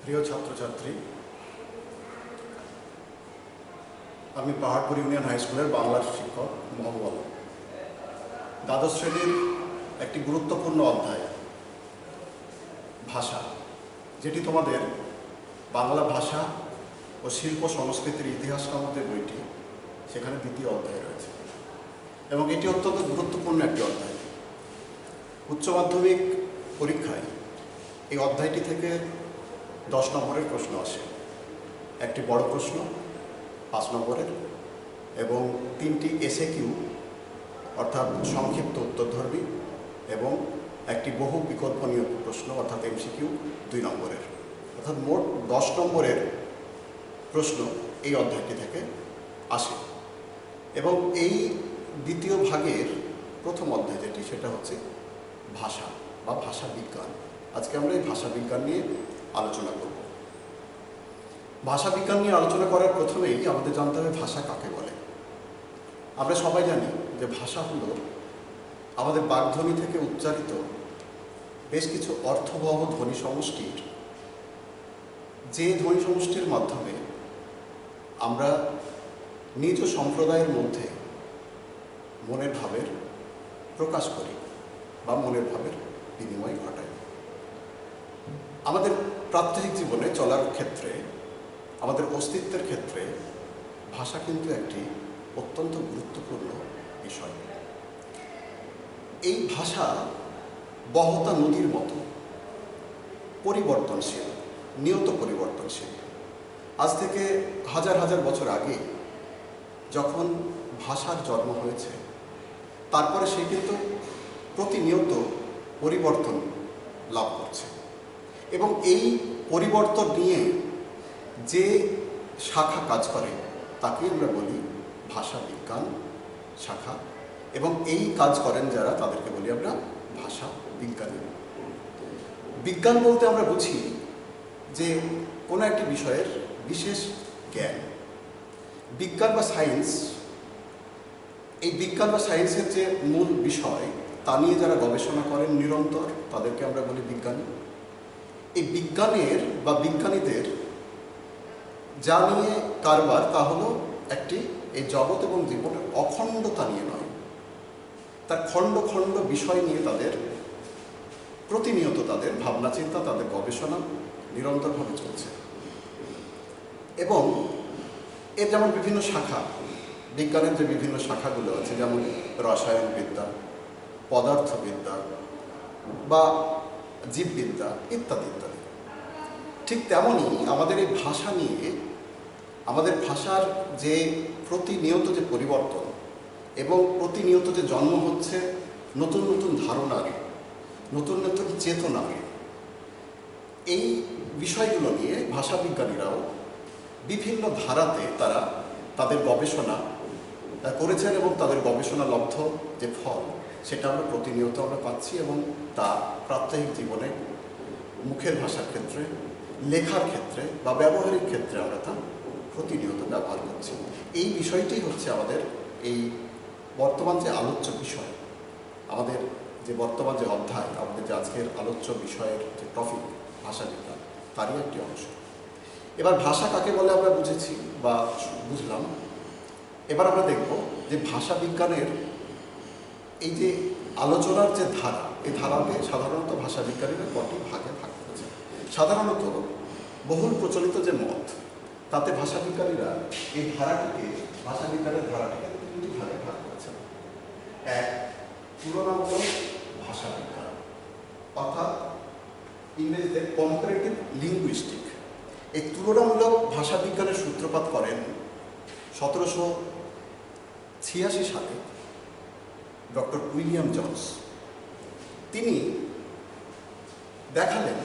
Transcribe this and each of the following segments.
প্রিয় ছাত্রছাত্রী, আমি পাহাড়পুর ইউনিয়ন হাই স্কুলের বাংলার শিক্ষক মোহাম্মদ আলম। দ্বাদশ শ্রেণীর একটি গুরুত্বপূর্ণ অধ্যায় ভাষা, যেটি তোমাদের বাংলা ভাষা ও শিল্প সংস্কৃতির ইতিহাস নামক যে বইটি, সেখানে দ্বিতীয় অধ্যায় রয়েছে এবং এটি অত্যন্ত গুরুত্বপূর্ণ একটি অধ্যায়। উচ্চ মাধ্যমিক পরীক্ষায় এই অধ্যায়টি থেকে 10 নম্বরের প্রশ্ন আসে। একটি বড় প্রশ্ন 5 নম্বরের এবং 3টি এসএকিউ অর্থাৎ সংক্ষিপ্ত উত্তরধর্মী এবং একটি বহু বিকল্পনীয় প্রশ্ন অর্থাৎ এমসিকিউ 2 নম্বরের, অর্থাৎ মোট 10 নম্বরের প্রশ্ন এই অধ্যায়টি থেকে আসে। এবং এই দ্বিতীয় ভাগের প্রথম অধ্যায় যেটি, সেটা হচ্ছে ভাষা বা ভাষা বিজ্ঞান। আজকে আমরা এই ভাষা বিজ্ঞান নিয়ে আলোচনা করব। ভাষা বিজ্ঞান নিয়ে আলোচনা করার প্রথমেই আমাদের জানতে হবে ভাষা কাকে বলে। আমরা সবাই জানি যে ভাষা হলো আমাদের বাগধ্বনি থেকে উচ্চারিত বেশ কিছু অর্থবহ ধ্বনি সমষ্টির, যে ধ্বনি সমষ্টির মাধ্যমে আমরা নিজ সম্প্রদায়ের মধ্যে মনের ভাবের প্রকাশ করি বা মনের ভাবের বিনিময় ঘটাই। আমাদের প্রাত্যহিক জীবনে চলার ক্ষেত্রে, আমাদের অস্তিত্বের ক্ষেত্রে ভাষা কিন্তু একটি অত্যন্ত গুরুত্বপূর্ণ বিষয়। এই ভাষা বহতা নদীর মতো পরিবর্তনশীল, নিয়ত পরিবর্তনশীল। আজ থেকে হাজার হাজার বছর আগে যখন ভাষার জন্ম হয়েছে, তারপরে সে কিন্তু প্রতিনিয়ত পরিবর্তন লাভ করছে এবং এই পরিবর্তন নিয়ে যে শাখা কাজ করে তাকে আমরা বলি ভাষা বিজ্ঞান শাখা, এবং এই কাজ করেন যারা, তাদেরকে বলি আমরা ভাষা বিজ্ঞানী। বিজ্ঞান বলতে আমরা বুঝি যে কোনো একটি বিষয়ের বিশেষ জ্ঞান। বিজ্ঞান বা সায়েন্স, এই বিজ্ঞান বা সায়েন্সের যে মূল বিষয় তা নিয়ে যারা গবেষণা করেন নিরন্তর, তাদেরকে আমরা বলি বিজ্ঞানী। এই বিজ্ঞানের বা বিজ্ঞানীদের যা নিয়ে কারবার, তা হলো একটি এই জগৎ এবং জীবনের অখণ্ডতা নিয়ে নয়, তার খণ্ড খণ্ড বিষয় নিয়ে তাদের প্রতিনিয়ত তাদের ভাবনা চিন্তা, তাদের গবেষণা নিরন্তরভাবে চলছে। এবং এর যেমন বিভিন্ন শাখা, বিজ্ঞানের যে বিভিন্ন শাখাগুলো আছে, যেমন রসায়নবিদ্যা, পদার্থবিদ্যা বা জীববিদ্যা ইত্যাদি ইত্যাদি। ঠিক তেমনই আমাদের এই ভাষা নিয়ে, আমাদের ভাষার যে প্রতিনিয়ত যে পরিবর্তন এবং প্রতিনিয়ত যে জন্ম হচ্ছে নতুন নতুন ধারণার, নতুন নতুন চেতনার, এই বিষয়গুলো নিয়ে ভাষা বিজ্ঞানীরাও বিভিন্ন ধারাতে তারা তাদের গবেষণা করেছেন এবং তাদের গবেষণা লব্ধ যে ফল, সেটা আমরা প্রতিনিয়ত আমরা পাচ্ছি এবং তা প্রাত্যহিক জীবনে মুখের ভাষার ক্ষেত্রে, লেখার ক্ষেত্রে বা ব্যবহারিক ক্ষেত্রে আমরা তা প্রতিনিয়ত ব্যবহার করছি। এই বিষয়টি হচ্ছে আমাদের এই বর্তমান যে আলোচ্য বিষয়, আমাদের যে বর্তমান যে অধ্যায়, আমাদের যে আজকের আলোচ্য বিষয়ের যে টপিক ভাষা বিজ্ঞান, তারই একটি অংশ। এবার ভাষা কাকে বলে আমরা বুঝেছি বা বুঝলাম। এবার আমরা দেখব যে ভাষা বিজ্ঞানের এই যে আলোচনার যে ধারা, এই ধারাকে সাধারণত ভাষা বিজ্ঞানীরা কটি ভাগে ভাগ করেছে। সাধারণত বহুল প্রচলিত যে মত, তাতে ভাষা বিজ্ঞানীরা এই ধারাটিকে, ভাষা বিজ্ঞানের ধারাটিকে 3টি ভাগে ভাগ করেছেন। এক, তুলনামূলক ভাষা বিজ্ঞান, অর্থাৎ ইংরেজিতে কম্পারেটিভ লিঙ্গুইস্টিক। এই তুলনামূলক ভাষা বিজ্ঞানের সূত্রপাত করেন 1786 সালে ডক্টর উইলিয়াম জোন্স। তিনি দেখালেন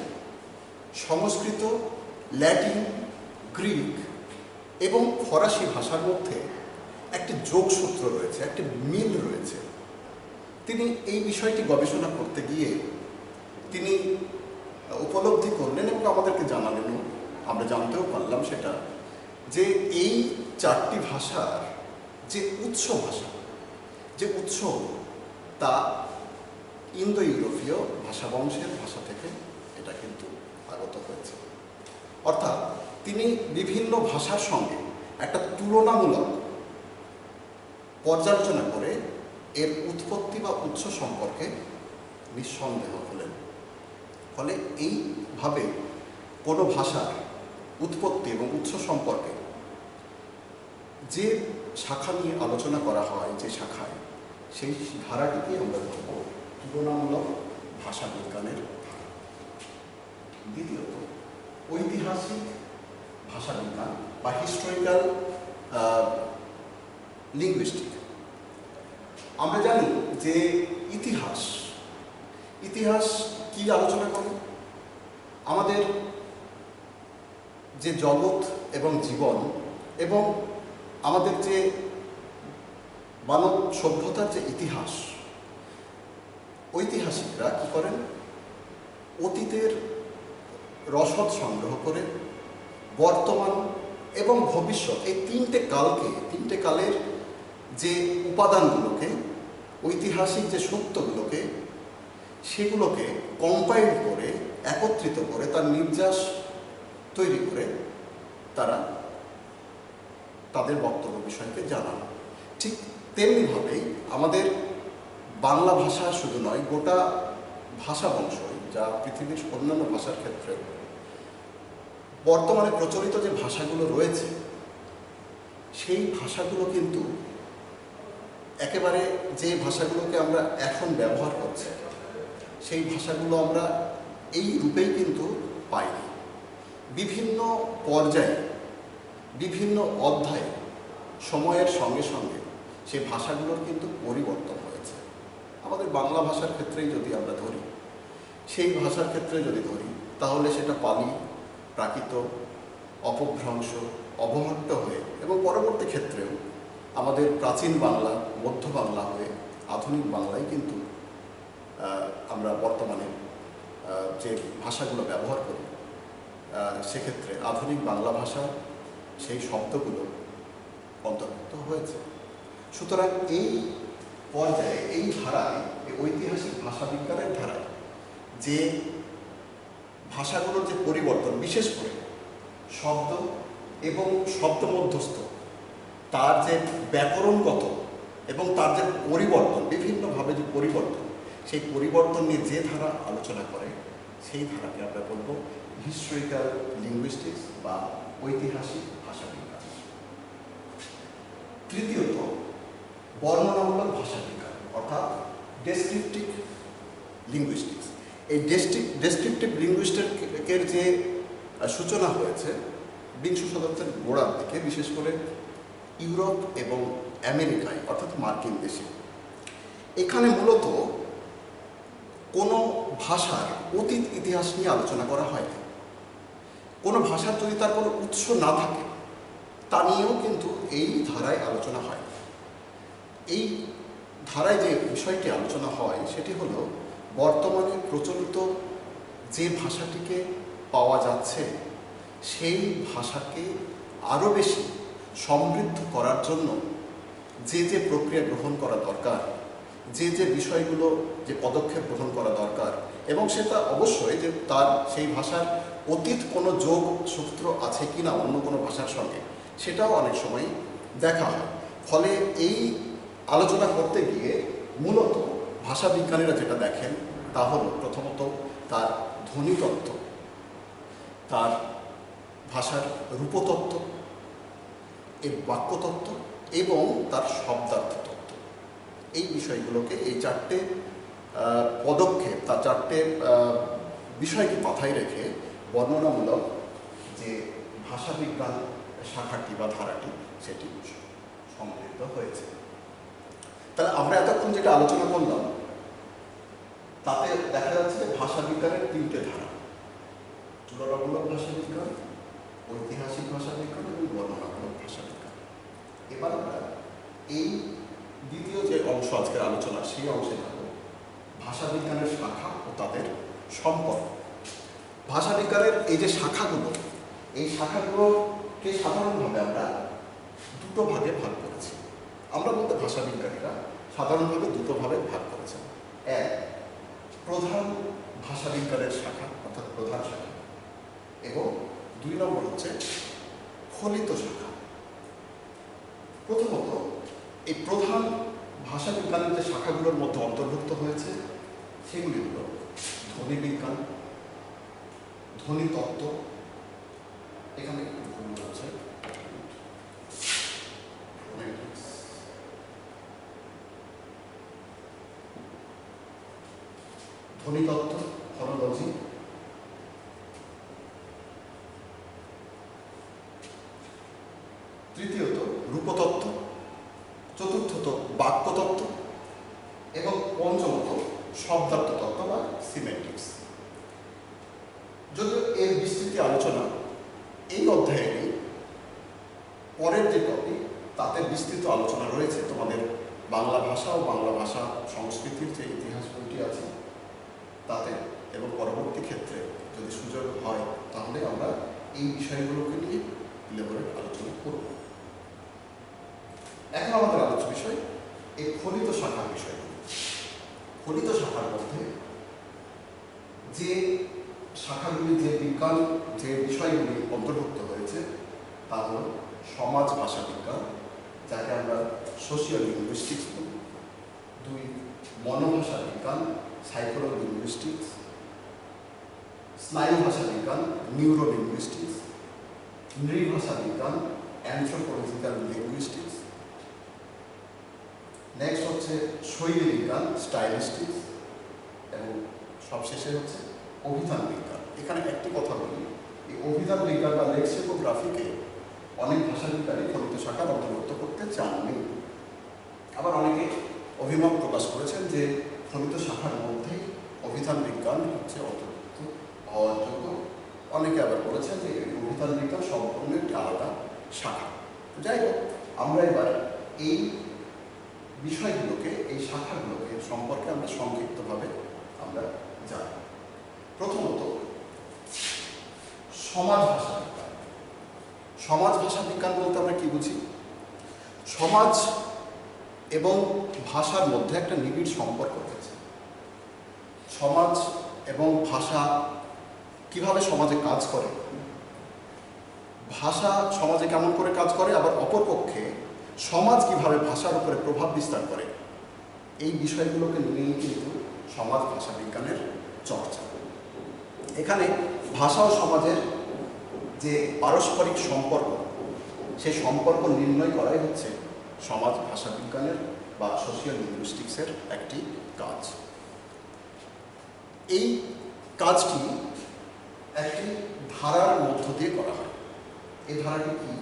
সংস্কৃত, ল্যাটিন, গ্রিক এবং ফরাসি ভাষার মধ্যে একটি যোগসূত্র রয়েছে, একটি মিল রয়েছে। তিনি এই বিষয়টি গবেষণা করতে গিয়ে তিনি উপলব্ধি করলেন এবং আমাদেরকে জানালেনও, আমরা জানতেও পারলাম সেটা, যে এই 4টি ভাষার যে উৎস ভাষা, যে উৎস, তা ইন্দো ইউরোপীয় ভাষা বংশের ভাষা থেকে এটা কিন্তু আগত হয়েছে। অর্থাৎ তিনি বিভিন্ন ভাষার সঙ্গে একটা তুলনামূলক পর্যালোচনা করে এর উৎপত্তি বা উৎস সম্পর্কে নিঃসন্দেহ হলেন। ফলে এইভাবে কোনো ভাষার উৎপত্তি এবং উৎস সম্পর্কে যে শাখা নিয়ে আলোচনা করা হয়, যে শাখায়, সেই ধারাটিকে আমরা বলব তুলনামূলক ভাষা বিজ্ঞানের ধারা। দ্বিতীয়ত, ঐতিহাসিক ভাষা বিজ্ঞান বা হিস্টোরিক্যাল লিঙ্গুইস্টিক। আমরা জানি যে ইতিহাস কি আলোচনা করে? আমাদের যে জগৎ এবং জীবন এবং আমাদের যে মানব সভ্যতার যে ইতিহাস, ঐতিহাসিকরা কি করেন? অতীতের রসদ সংগ্রহ করে বর্তমান এবং ভবিষ্যৎ এই তিনটে কালের যে উপাদানগুলোকে, ঐতিহাসিক যে সত্যগুলোকে, সেগুলোকে কম্পাইল করে, একত্রিত করে, তার নির্যাস তৈরি করে তারা তাদের বক্তব্য বিষয়কে জানান। ঠিক তেমনিভাবেই আমাদের বাংলা ভাষা শুধু নয়, গোটা ভাষা বংশই, যা পৃথিবীর অন্যান্য ভাষার ক্ষেত্রে বর্তমানে প্রচলিত যে ভাষাগুলো রয়েছে, সেই ভাষাগুলো কিন্তু একেবারে যে ভাষাগুলোকে আমরা এখন ব্যবহার করছি, সেই ভাষাগুলো আমরা এই রূপেই কিন্তু পাইনি। বিভিন্ন পর্যায়ে, বিভিন্ন অধ্যায়ে, সময়ের সঙ্গে সঙ্গে সেই ভাষাগুলোর কিন্তু পরিবর্তন হয়েছে। আমাদের বাংলা ভাষার ক্ষেত্রেই যদি আমরা ধরি, সেই ভাষার ক্ষেত্রে যদি ধরি, তাহলে সেটা পালি, প্রাকৃত, অপভ্রংশ, অবহট্ট হয়ে এবং পরবর্তী ক্ষেত্রেও আমাদের প্রাচীন বাংলা, মধ্য বাংলা হয়ে আধুনিক বাংলায় কিন্তু আমরা বর্তমানে যে ভাষাগুলো ব্যবহার করি, সেক্ষেত্রে আধুনিক বাংলা ভাষা সেই শব্দগুলো অন্তর্ভুক্ত হয়েছে। সুতরাং এই পর্যায়ে, এই ধারায়, এই ঐতিহাসিক ভাষা বিজ্ঞানের ধারায় যে ভাষাগুলোর যে পরিবর্তন, বিশেষ করে শব্দ এবং শব্দ মধ্যস্থ, তার যে ব্যাকরণগত এবং তার যে পরিবর্তন, বিভিন্নভাবে যে পরিবর্তন, সেই পরিবর্তন নিয়ে যে ধারা আলোচনা করে, সেই ধারাকে আমরা বলব হিস্টোরিক্যাল লিঙ্গুইস্টিক্স বা ঐতিহাসিক ভাষা বিজ্ঞান। তৃতীয়ত, বর্ণনামূলক ভাষা বিজ্ঞান অর্থাৎ ডেসক্রিপটিভ লিঙ্গুইস্টিক্স। এই ডেসক্রিপটিভ লিঙ্গুইস্টিকের যে সূচনা হয়েছে বিংশ শতাব্দীর গোড়ার দিকে, বিশেষ করে ইউরোপ এবং আমেরিকায় অর্থাৎ মার্কিন দেশে। এখানে মূলত কোনো ভাষার অতীত ইতিহাস নিয়ে আলোচনা করা হয় না। কোনো ভাষার যদি তার কোনো উৎস না থাকে, তা নিয়েও কিন্তু এই ধারায় আলোচনা হয়। এই ধারায় যে বিষয়টি আলোচনা হয় সেটি হলো বর্তমানে প্রচলিত যে ভাষাটিকে পাওয়া যাচ্ছে, সেই ভাষাকে আরও বেশি সমৃদ্ধ করার জন্য যে যে প্রক্রিয়া গ্রহণ করা দরকার, যে যে বিষয়গুলো, যে পদক্ষেপ গ্রহণ করা দরকার, এবং সেটা অবশ্যই যে তার সেই ভাষার অতীত কোনো যোগ সূত্র আছে কি না অন্য কোনো ভাষার সঙ্গে, সেটাও অনেক সময় দেখা হয়। ফলে এই আলোচনা করতে গিয়ে মূলত ভাষা বিজ্ঞানীরা যেটা দেখেন তা হল প্রথমত তার ধ্বনিতত্ত্ব, তার ভাষার রূপতত্ত্ব, এর বাক্যতত্ত্ব এবং তার শব্দার্থ তত্ত্ব। এই বিষয়গুলোকে, এই চারটে পদক্ষেপ, তার চারটে বিষয়কে মাথায় রেখে বর্ণনামূলক যে ভাষাবিজ্ঞান শাখাটি বা ধারাটি সেটি সমৃদ্ধ হয়েছে। তাহলে আমরা এতক্ষণ যেটা আলোচনা করলাম তাতে দেখা যাচ্ছে যে ভাষাবিজ্ঞানের তিনটে ধারা: তুলনামূলক ভাষাবিজ্ঞান, ঐতিহাসিক ভাষাবিজ্ঞান এবং বর্ণনামূলক ভাষাবিজ্ঞান। এবার আমরা এই দ্বিতীয় যে অংশ আজকের আলোচনা, সেই অংশে যাব ভাষাবিজ্ঞানের শাখা ও তাদের সম্পর্ক। ভাষাবিজ্ঞানের এই যে শাখাগুলো, এই শাখাগুলোকে সাধারণভাবে আমরা দুটো ভাগে ভাগ করেছি। আমরা বলতে ভাষাবিজ্ঞানীরা সাধারণভাবে দুটো ভাবে ভাগ করেছেন। এক, প্রধান ভাষাবিজ্ঞানের শাখা অর্থাৎ প্রধান শাখা, এবং 2 নম্বর হচ্ছে ফলিত শাখা। প্রথমত এই প্রধান ভাষা বিজ্ঞানের যে শাখাগুলোর মধ্যে অন্তর্ভুক্ত হয়েছে সেগুলি হল ধ্বনি বিজ্ঞান, ধ্বনি তত্ত্ব, এখানে একটু ভুল হচ্ছে, ধ্বনিতত্ত্ব, ফনোলজি, তৃতীয়ত রূপতত্ত্ব, চতুর্থত বাক্যতত্ত্ব এবং পঞ্চমত শব্দার্থ তত্ত্ব বা সিমেন্টিক্স। যদিও এর বিস্তৃতি আলোচনা এই অধ্যায়ে নেই, পরের যে টপিক তাতে বিস্তৃত আলোচনা রয়েছে। তোমাদের বাংলা ভাষা ও বাংলা ভাষা সংস্কৃতির যে ইতিহাস বইটি আছে তাতে, এবং পরবর্তী ক্ষেত্রে যদি সুযোগ হয় তাহলে আমরা এই বিষয়গুলোকে নিয়ে ইলাবোরেট আলোচনা করব। এখন আমাদের আলোচ্য বিষয় এই ফলিত শাখার বিষয়গুলো। ফলিত শাখার মধ্যে যে শাখাগুলি, যে বিজ্ঞান, যে বিষয়গুলি অন্তর্ভুক্ত হয়েছে তা হল সমাজ ভাষা বিজ্ঞান, যাকে আমরা সোশিয়াল লিঙ্গুইস্টিক্স বলি। 2 মনোভাষা বিজ্ঞান, সাইকোলজি লিঙ্গুইস্টিক্স। স্নায়ু ভাষা বিজ্ঞান, নিউরো লিঙ্গুইস্টিক্স। নৃভাষা বিজ্ঞান, অ্যানথ্রোপোলজিক্যাল লিঙ্গুইস্টিক্স। নেক্সট হচ্ছে শৈলী বিজ্ঞান, স্টাইলিস্টিক্স। এবং সবশেষে হচ্ছে অভিধান বিজ্ঞান। এখানে একটি কথা বলি, এই অভিধান বিজ্ঞান বা লেক্সিকোগ্রাফিকে অনেক ভাষাবিজ্ঞানী ফলিত শাখার অন্তর্ভুক্ত করতে চাননি। আবার অনেকে অভিমত প্রকাশ করেছেন যে ফলিত শাখার মধ্যেই অভিধান বিজ্ঞান হচ্ছে অন্তর্ভুক্ত হওয়ার যোগ্য। অনেকে আবার বলেছেন যে অভিধান বিজ্ঞান সম্পূর্ণ একটি আলাদা শাখা। যাই হোক, আমরা এবার এই বিষয়গুলোকে, এই শাখাগুলোকে সম্পর্কে আমরা সংক্ষিপ্তভাবে আমরা জানি। প্রথমত সমাজ ভাষা বিজ্ঞান। সমাজ ভাষা বিজ্ঞান বলতে আমরা কি বুঝি? সমাজ এবং ভাষার মধ্যে একটা নিবিড় সম্পর্ক রয়েছে। সমাজ এবং ভাষা কিভাবে সমাজে কাজ করে, ভাষা সমাজে কেমন করে কাজ করে, আবার অপরপক্ষে সমাজ কিভাবে ভাষার উপরে প্রভাব বিস্তার করে, এই বিষয়গুলোকে নিয়েই কিন্তু সমাজ ভাষা বিজ্ঞানের চর্চা। এখানে ভাষা ও সমাজের যে পারস্পরিক সম্পর্ক, সেই সম্পর্ক নির্ণয় করাই হচ্ছে সমাজ ভাষা বিজ্ঞানের বা সোশিয়াল লিঙ্গুইস্টিক্সের একটি কাজ। এই কাজটি একটি ধারার মধ্য দিয়ে করা হয়। এই ধারাটি কি,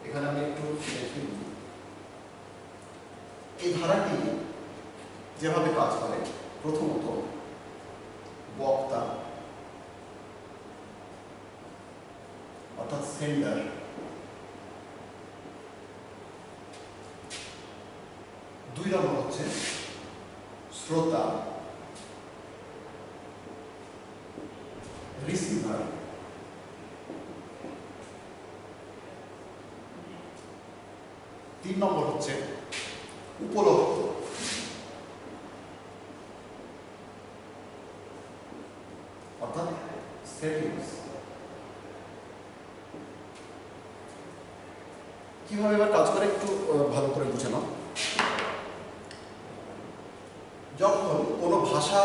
এখানে আমি একটু দেখি। এই ধারাটি যেভাবে কাজ করে, প্রথমত বক্তা অর্থাৎ সেন্ডার, দুই নম্বর হচ্ছে শ্রোতা, রিসিভার, তিন নম্বর হচ্ছে উপলব্ধ, অর্থাৎ সেটিংস। কিভাবে এবার কাজ করে একটু ভালো করে বুঝে নাও। যখন কোনো ভাষা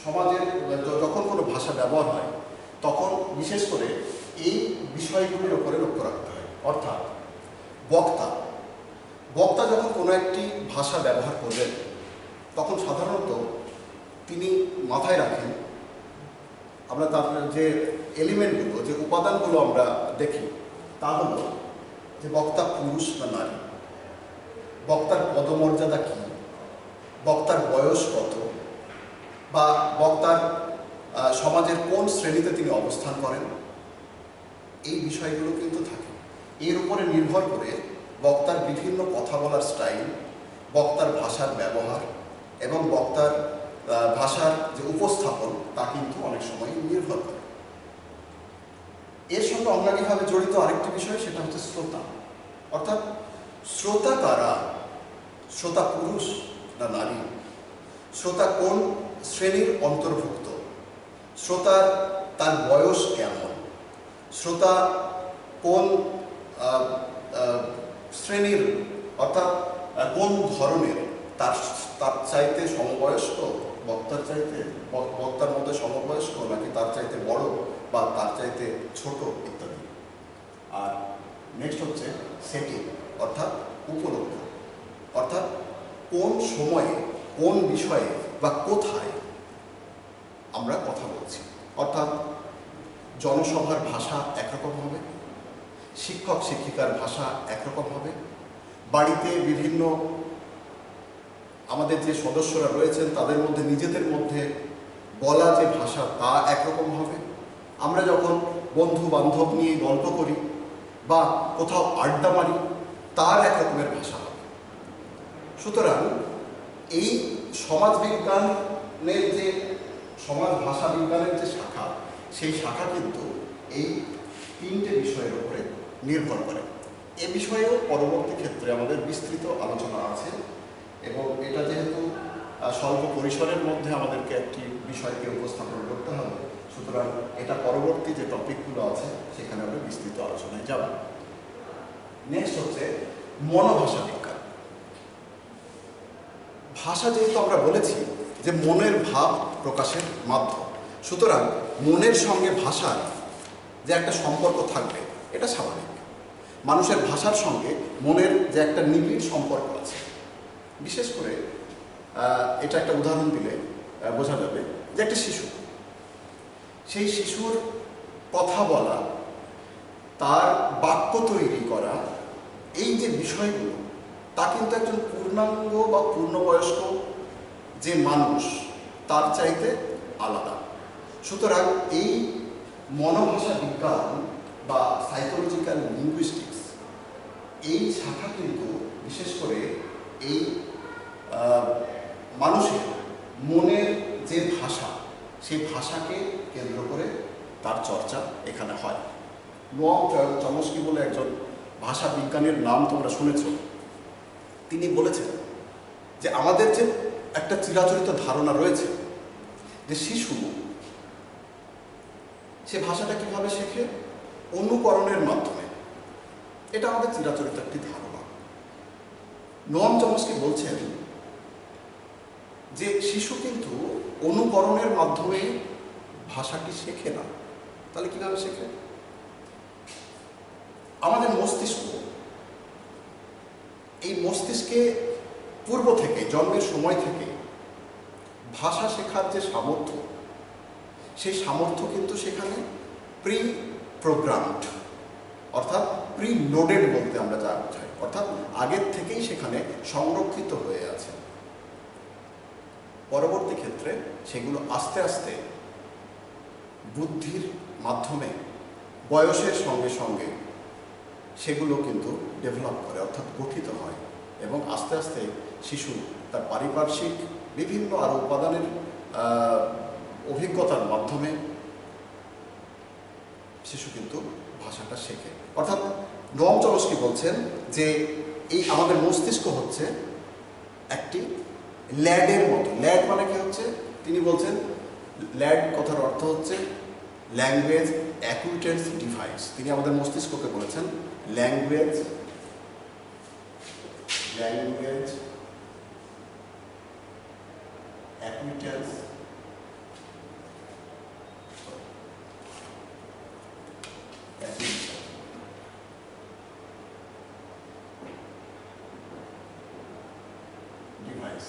সমাজের, যখন কোনো ভাষা ব্যবহার হয় তখন বিশেষ করে এই বিষয়গুলির উপরে লক্ষ্য রাখতে হয়। অর্থাৎ বক্তা যখন কোনো একটি ভাষা ব্যবহার করবেন তখন সাধারণত তিনি মাথায় রাখেন, আমরা তার যে এলিমেন্টগুলো, যে উপাদানগুলো আমরা দেখি তা হল যে বক্তা পুরুষ না নারী, বক্তার পদমর্যাদা কী, বক্তার বয়স কত, বা বক্তার সমাজের কোন শ্রেণীতে তিনি অবস্থান করেন, এই বিষয়গুলো কিন্তু থাকে। এর উপরে নির্ভর করে বক্তার বিভিন্ন কথা বলার স্টাইল, বক্তার ভাষার ব্যবহার এবং বক্তার ভাষার যে উপস্থাপন তা কিন্তু অনেক সময় নির্ভর করে। এর সঙ্গে অঙ্গাঙ্গিভাবে জড়িত আরেকটি বিষয়, সেটা হচ্ছে শ্রোতা। অর্থাৎ শ্রোতা কারা, শ্রোতা পুরুষ না নারী, শ্রোতা কোন শ্রেণীর অন্তর্ভুক্ত, শ্রোতার তার বয়স কেমন, শ্রোতা কোন শ্রেণীর অর্থাৎ কোন ধরনের, তার তার চাইতে সমবয়স্ক, বক্তার চাইতে বক্তার মধ্যে সমবয়স্ক, নাকি তার চাইতে বড় বা তার চাইতে ছোট ইত্যাদি। আর নেক্সট হচ্ছে সেটিং, অর্থাৎ উপলক্ষ, অর্থাৎ কোন সময়ে কোন বিষয়ে বা কোথায় আমরা কথা বলছি। অর্থাৎ জনসভার ভাষা একরকম হবে, শিক্ষক শিক্ষিকার ভাষা একরকম হবে, বাড়িতে বিভিন্ন আমাদের যে সদস্যরা রয়েছেন তাদের মধ্যে নিজেদের মধ্যে বলা যে ভাষা তা একরকম হবে, আমরা যখন বন্ধু বান্ধব নিয়ে গল্প করি বা কোথাও আড্ডা মারি তার এক রকমের ভাষা হবে। সুতরাং এই সমাজবিজ্ঞানের যে সমাজ ভাষা বিজ্ঞানের যে শাখা, সেই শাখা কিন্তু এই তিনটে বিষয়ের উপরে নির্ভর করে। এ বিষয়েও পরবর্তী ক্ষেত্রে আমাদের বিস্তৃত আলোচনা আছে, এবং এটা যেহেতু স্বল্প পরিসরের মধ্যে আমাদেরকে একটি বিষয়কে উপস্থাপন করতে হবে, সুতরাং এটা পরবর্তী যে টপিকগুলো আছে সেখানে আমরা বিস্তৃত আলোচনায় যাব। নেক্সট হচ্ছে মনোভাষা বিজ্ঞান। ভাষা যেহেতু আমরা বলেছি যে মনের ভাব প্রকাশের মাধ্যম, সুতরাং মনের সঙ্গে ভাষার যে একটা সম্পর্ক থাকবে এটা স্বাভাবিক। মানুষের ভাষার সঙ্গে মনের যে একটা নিবিড় সম্পর্ক আছে। বিশেষ করে এটা একটা উদাহরণ দিলে বোঝা যাবে যে একটা শিশু, সেই শিশুর কথা বলা, তার বাক্য তৈরি করা, এই যে বিষয়গুলো তা কিন্তু একজন পূর্ণাঙ্গ বা পূর্ণবয়স্ক যে মানুষ তার চাইতে আলাদা। সুতরাং এই মনোভাষা বিজ্ঞান বা সাইকোলজিক্যাল লিঙ্গুইস্টিক্স, এই শাখা কিন্তু বিশেষ করে এই মানুষের মনের যে ভাষা, সেই ভাষাকে কেন্দ্র করে তার চর্চা এখানে হয়। নোয়াম চমস্কি বলে একজন ভাষা বিজ্ঞানীর নাম তোমরা শুনেছ। তিনি বলেছেন যে আমাদের যে একটা চিরাচরিত ধারণা রয়েছে যে শিশু সে ভাষাটা কিভাবে শেখে, অনুকরণের মাধ্যমে, এটা আমাদের চিরাচরিত একটি ধারণা। নোয়াম চমস্কি বলছেন যে শিশু কিন্তু অনুকরণের মাধ্যমে ভাষাটি শেখে না। তাহলে কিভাবে শেখে? আমাদের মস্তিষ্ক, এই মস্তিষ্কে পূর্ব থেকে, জন্মের সময় থেকে ভাষা শেখার যে সামর্থ্য, সেই সামর্থ্য কিন্তু সেখানে প্রি প্রোগ্রামড, অর্থাৎ প্রি লোডেড বলতে আমরা যা বোঝাই, অর্থাৎ আগের থেকেই সেখানে সংরক্ষিত হয়ে আছে। পরবর্তী ক্ষেত্রে সেগুলো আস্তে আস্তে বুদ্ধির মাধ্যমে বয়সের সঙ্গে সঙ্গে সেগুলো কিন্তু ডেভেলপ করে, অর্থাৎ গঠিত হয়, এবং আস্তে আস্তে শিশু তার পারিপার্শ্বিক বিভিন্ন আরও উপাদানের অভিজ্ঞতার মাধ্যমে শিশু কিন্তু ভাষাটা শেখে। অর্থাৎ নোয়াম চমস্কি বলছেন যে এই আমাদের মস্তিষ্ক হচ্ছে একটি ল্যাডের মতো। ল্যাড মানে কি হচ্ছে? তিনি বলছেন ল্যাড কথার অর্থ হচ্ছে ল্যাঙ্গুয়েজ অ্যাকুইটেন্স ডিভাইস। তিনি আমাদের মস্তিষ্ককে বলেছেন ল্যাঙ্গুয়েজ অ্যাকুইটেন্স ডিভাইস,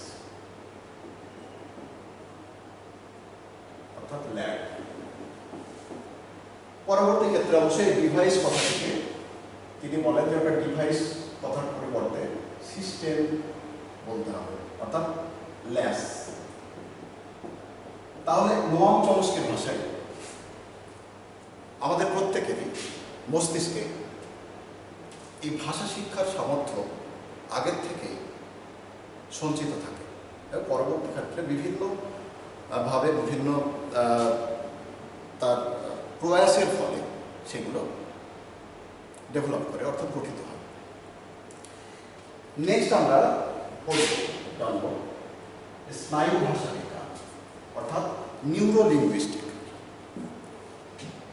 অর্থাৎ ল্যাড। পরবর্তী ক্ষেত্রে অবশ্যই ডিভাইস কথা থেকে তিনি বলেন যে একটা ডিভাইস কথার পরিবর্তে সিস্টেম বলতে হবে, অর্থাৎ ল্যাস। তাহলে নোয়াম চমস্কির ভাষায় আমাদের প্রত্যেকেরই মস্তিষ্কে এই ভাষা শিক্ষার সামর্থ্য আগের থেকেই সঞ্চিত থাকে, এবং পরবর্তী ক্ষেত্রে বিভিন্ন ভাবে বিভিন্ন তার প্রয়াসের ফলে সেগুলো ডেভেলপ করে, অর্থাৎ গঠিত হয়। নেক্সট আমরা জানব স্নায়ু ভাষা বিজ্ঞান, অর্থাৎ নিউরো লিঙ্গুইস্টিক।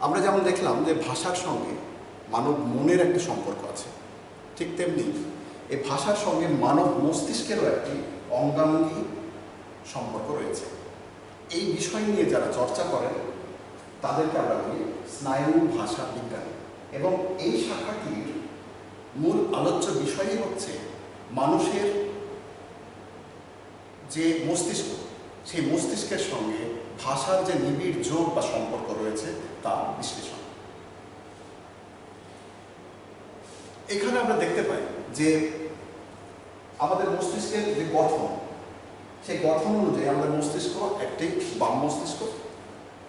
আমরা যেমন দেখলাম যে ভাষার সঙ্গে মানব মনের একটা সম্পর্ক আছে, ঠিক তেমনি এই ভাষার সঙ্গে মানব মস্তিষ্কেরও একটি অঙ্গাঙ্গী সম্পর্ক রয়েছে। এই বিষয় নিয়ে যারা চর্চা করেন তাদেরকে আমরা বলি স্নায়ু ভাষা বিজ্ঞান, এবং এই শাখাটির মূল আলোচ্য বিষয়ই হচ্ছে মানুষের যে মস্তিষ্ক, সেই মস্তিষ্কের সঙ্গে ভাষার যে নিবিড় যোগ বা সম্পর্ক রয়েছে তা বিশ্লেষণ। এখানে আমরা দেখতে পাই যে আমাদের মস্তিষ্কের যে গঠন, সেই গঠন অনুযায়ী আমাদের মস্তিষ্ক একটি বাম মস্তিষ্ক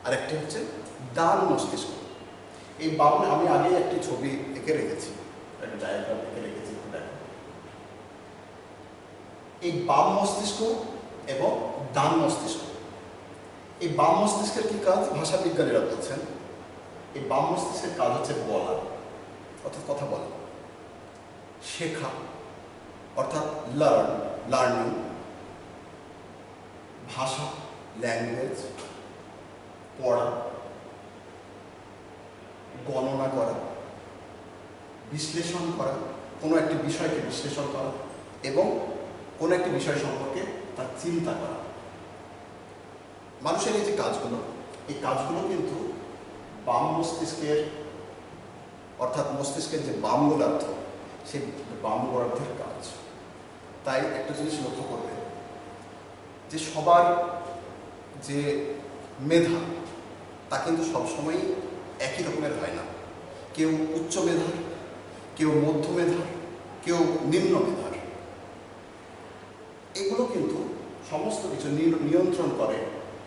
আর একটি হচ্ছে ডান মস্তিষ্ক। এই বাম, আমি আগে একটি ছবি এঁকে রেখেছি, একটা ডায়াগ্রাম এঁকে রেখেছি, দেখো। এই বাম মস্তিষ্ক এবং ডান মস্তিষ্ক, এই বাম মস্তিষ্কের কি কাজ ভাষা বিজ্ঞানীরা বলছেন, এই বাম মস্তিষ্কের কাজ হচ্ছে বলা অর্থাৎ কথা বলা, শেখা অর্থাৎ লার্নিং, ভাষা ল্যাঙ্গুয়েজ, পড়া, গণনা করা, বিশ্লেষণ করা, কোনো একটি বিষয়কে বিশ্লেষণ করা এবং কোনো একটি বিষয় সম্পর্কে তার চিন্তা করা। মানুষের এই যে কাজগুলো, এই কাজগুলো কিন্তু বাম মস্তিষ্কের অর্থাৎ মস্তিষ্কের যে বাম গোলার্ধ, সেই বাম গোলার্ধের কাজ। তাই একটা জিনিস লক্ষ্য করবে যে সবার যে মেধা তা কিন্তু সবসময়ই একই রকমের হয় না। কেউ উচ্চ মেধার, কেউ মধ্য মেধার, কেউ নিম্ন মেধার। এগুলো কিন্তু সমস্ত কিছু নিয়ন্ত্রণ করে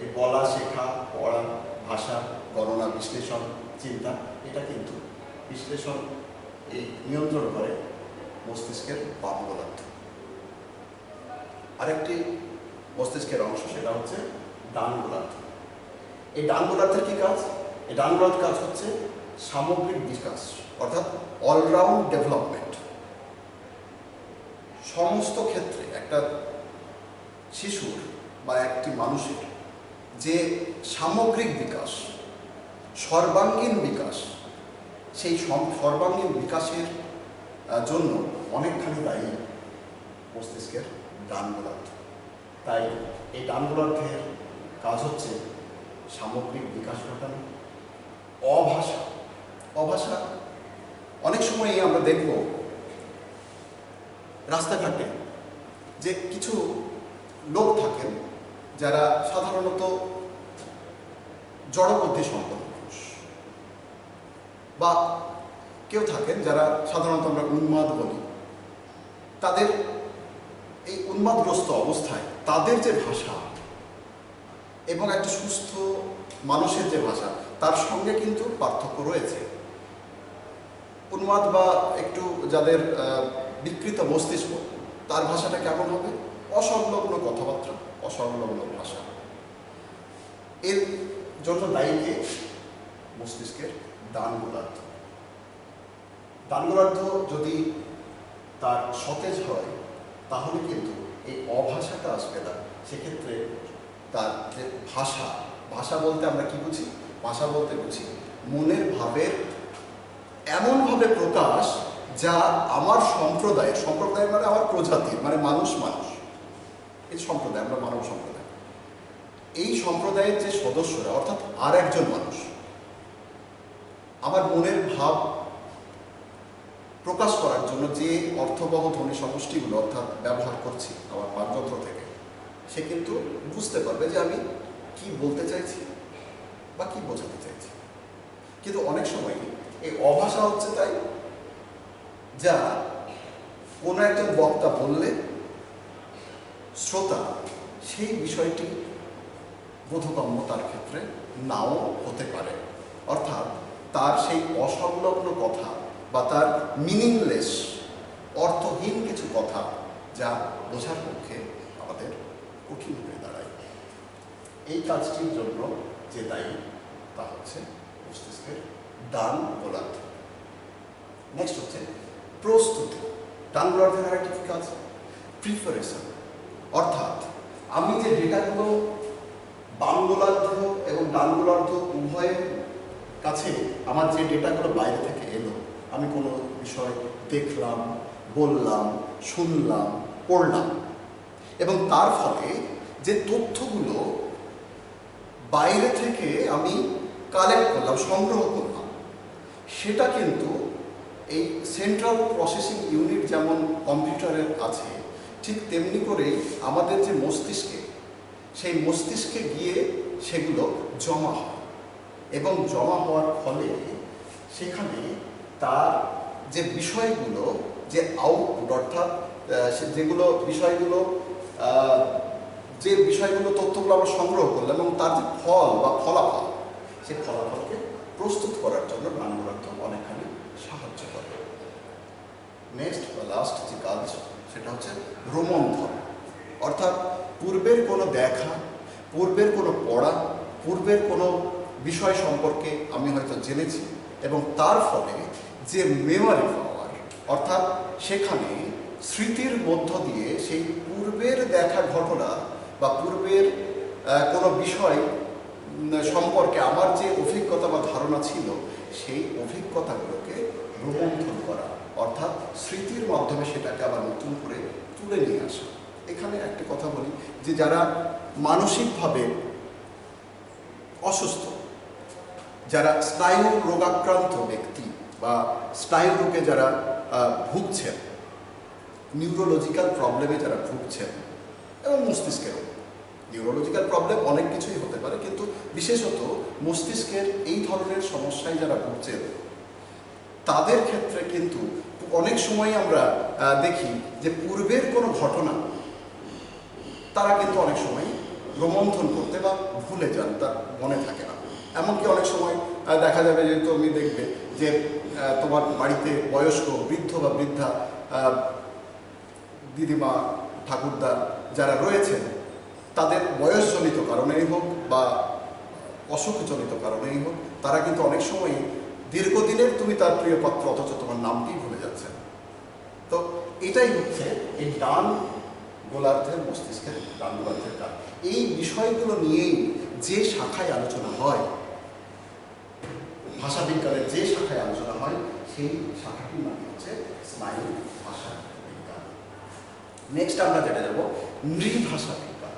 এই বলা, শেখা, পড়া, ভাষা, গণনা, বিশ্লেষণ, চিন্তা। এটা কিন্তু বিশ্লেষণ এই নিয়ন্ত্রণ করে মস্তিষ্কের বাম গোলার্ধ। আরেকটি মস্তিষ্কের অংশ সেটা হচ্ছে ডান গোলার্ধ। এই ডান গোলার্ধের কি কাজ? এই ডান গোলার্ধের কাজ হচ্ছে সামগ্রিক বিকাশ অর্থাৎ অলরাউন্ড ডেভেলপমেন্ট। সমস্ত ক্ষেত্রে একটা শিশুর বা একটি মানুষের যে সামগ্রিক বিকাশ, সর্বাঙ্গীন বিকাশ, সেই সর্বাঙ্গীন বিকাশের জন্য অনেকখানি দায়ী মস্তিষ্কের ডান গোলার্ধ। তাই এই ডান গোলার্ধের কাজ হচ্ছে সামগ্রিক বিকাশ ঘটানো। অভাষা অনেক সময়ই আমরা দেখব রাস্তাঘাটে যে কিছু লোক থাকেন যারা সাধারণত জড়বুদ্ধি সম্পন্ন মানুষ, বা কেউ থাকেন যারা সাধারণত আমরা উন্মাদ বলি। তাদের এই উন্মাদগ্রস্ত অবস্থায় তাদের যে ভাষা এবং একটা সুস্থ মানুষের যে ভাষা, তার সঙ্গে কিন্তু পার্থক্য রয়েছে। উন্মাদ বা একটু যাদের বিকৃত মস্তিষ্ক, তার ভাষাটা কেমন হবে? অসংলগ্ন কথাবার্তা, অসংলগ্ন ভাষা। এর জন্য দায়ী কে? মস্তিষ্কের ডান গোলার্ধ। ডান গোলার্ধ যদি তার সতেজ হয় তাহলে কিন্তু এই অভাষাটা আসবে না। সেক্ষেত্রে তার যে ভাষা বলতে আমরা কি বুঝি? ভাষা বলতে বুঝি মনের ভাবের এমনভাবে প্রকাশ যা আমার সম্প্রদায় মানে আমার প্রজাতির, মানে মানুষ, এই সম্প্রদায়, আমরা মানব সম্প্রদায়, এই সম্প্রদায়ের যে সদস্যরা অর্থাৎ আর একজন মানুষ আমার মনের ভাব প্রকাশ করার জন্য যে অর্থবহ ধ্বনি সমষ্টিগুলো অর্থাৎ ব্যবহার করছি আমার বাকযন্ত্র থেকে, সে কিন্তু বুঝতে পারবে যে আমি কি বলতে চাইছি বা কি বোঝাতে চাইছি। কিন্তু অনেক সময় এই অভাষা হচ্ছে তাই, যা কোনো একজন বক্তা বললে শ্রোতা সেই বিষয়টি বোধগম্য তার ক্ষেত্রে নাও হতে পারে। অর্থাৎ তার সেই অসংলগ্ন কথা বা তার মিনিংলেস, অর্থহীন কিছু কথা যা বোঝার পক্ষে আমাদের কঠিন হয়ে দাঁড়ায়। এই কাজটির জন্য যে দায়ী তা হচ্ছে মস্তিষ্কের ডান গোলার্ধ। নেক্সট হচ্ছে প্রস্তুতি। ডান গোলার্ধের আরেকটি কি কাজ? প্রিপারেশন। অর্থাৎ আমি যে ডেটাগুলো বাম গোলার্ধ এবং ডান গোলার্ধ উভয়ের কাছে আমার যে ডেটাগুলো বাইরে থেকে এলো, আমি কোনো বিষয় দেখলাম, বললাম, শুনলাম, পড়লাম, এবং তার ফলে যে তথ্যগুলো বাইরে থেকে আমি কালেক্ট করলাম, সংগ্রহ করলাম, সেটা কিন্তু এই সেন্ট্রাল প্রসেসিং ইউনিট যেমন কম্পিউটারের আছে, ঠিক তেমনি করেই আমাদের যে মস্তিষ্কে, সেই মস্তিষ্কে গিয়ে সেগুলো জমা হয়, এবং জমা হওয়ার ফলে সেখানে তার যে বিষয়গুলো, যে আউটপুট, অর্থাৎ যেগুলো বিষয়গুলো যে বিষয়গুলো তথ্যগুলো আমরা সংগ্রহ করলাম এবং তার যে ফল বা ফলাফল, সেই ফলাফলকে প্রস্তুত করার জন্য জ্ঞান পদার্থ অনেকখানি সাহায্য করে। নেক্সট বা লাস্ট যে কাজ, সেটা হচ্ছে রোমন্থন, অর্থাৎ পূর্বের কোনো দেখা, পূর্বের কোনো পড়া, পূর্বের কোনো বিষয় সম্পর্কে আমি হয়তো জেনেছি, এবং তার ফলে যে মেমোরি পাওয়ার, অর্থাৎ সেখানে স্মৃতির মধ্য দিয়ে সেই পূর্বের দেখা ঘটনা বা পূর্বের কোনো বিষয় সম্পর্কে আমার যে অভিজ্ঞতা বা ধারণা ছিল, সেই অভিজ্ঞতাগুলোকে রোমন্থন করা, অর্থাৎ স্মৃতির মাধ্যমে সেটাকে আবার নতুন করে তুলে নিয়ে আসা। এখানে একটা কথা বলি, যে যারা মানসিকভাবে অসুস্থ, যারা স্নায়ু রোগাক্রান্ত ব্যক্তি বা স্নায়ু রোগে যারা ভুগছেন, নিউরোলজিক্যাল প্রবলেমে যারা ভুগছেন, এবং মস্তিষ্কেরও নিউরোলজিক্যাল প্রবলেম অনেক কিছুই হতে পারে, কিন্তু বিশেষত মস্তিষ্কের এই ধরনের সমস্যায় যারা ভুগছেন, তাদের ক্ষেত্রে কিন্তু অনেক সময় আমরা দেখি যে পূর্বের কোনো ঘটনা তারা কিন্তু অনেক সময় রোমন্থন করতে বা ভুলে যান, তার মনে থাকে না। এমনকি অনেক সময় দেখা যাবে যে তুমি দেখবে যে তোমার বাড়িতে বয়স্ক বৃদ্ধ বা বৃদ্ধা দিদিমা, ঠাকুরদা যারা রয়েছেন, তাদের বয়সজনিত কারণেই হোক বা অসুখজনিত কারণেই হোক, তারা কিন্তু অনেক সময় দীর্ঘদিনের তুমি তার প্রিয় পাত্র, অথচ তোমার নামটি ভুলে যাচ্ছেন। তো এটাই হচ্ছে এই ডান গোলার্ধের মস্তিষ্কের, ডান গোলার্ধের কাজ। এই বিষয়গুলো নিয়েই যে শাখায় আলোচনা হয়, ভাষাবিজ্ঞানের যে শাখায় আলোচনা হয়, সেই শাখাটির নাম হচ্ছে স্নায়ু ভাষা বিজ্ঞান। নেক্সট আমরা যেটা যাব নৃভাষা বিজ্ঞান।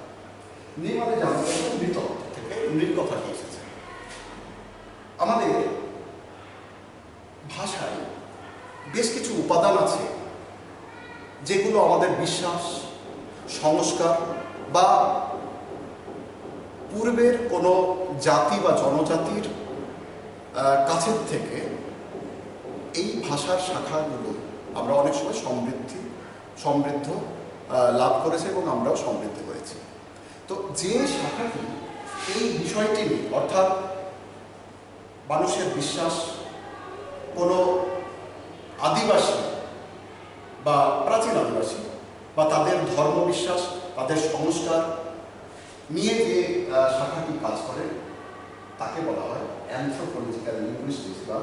নৃ মানে জানতে হবে মৃত থেকে, নৃর কথা কি এসেছে। আমাদের ভাষায় বেশ কিছু উপাদান আছে যেগুলো আমাদের বিশ্বাস, সংস্কার বা পূর্বের কোনো জাতি বা জনজাতির কাছের থেকে এই ভাষার শাখাগুলো আমরা অনেক সময় সমৃদ্ধ লাভ করেছে এবং আমরাও সমৃদ্ধ হয়েছি। তো যে শাখাটি এই বিষয়টি নিয়ে, অর্থাৎ মানুষের বিশ্বাস, কোনো আদিবাসী বা প্রাচীন আদিবাসী বা তাদের ধর্মবিশ্বাস, তাদের সংস্কার নিয়ে যে শাখাটি কাজ করে, তাকে বলা হয় অ্যানথ্রোপোলজিক্যাল লিঙ্গুইস্টিক্স বা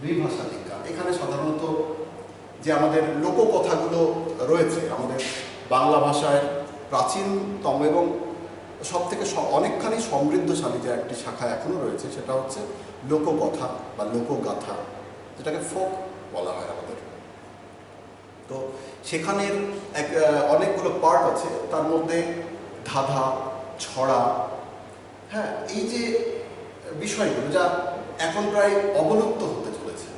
নৃভাষা বিজ্ঞান। এখানে সাধারণত যে আমাদের লোককথাগুলো রয়েছে, আমাদের বাংলা ভাষায় প্রাচীনতম এবং সব থেকে অনেকখানি সমৃদ্ধশালী যে একটি শাখা এখনও রয়েছে, সেটা হচ্ছে লোককথা বা লোকগাথা, যেটাকে ফোক বলা হয় আমাদের। তো সেখানের অনেকগুলো পার্ট আছে, তার মধ্যে ধাঁধা, ছড়া, হ্যাঁ, এই যে বিষয়গুলো যা এখন প্রায় অবলুপ্ত হতে চলেছে,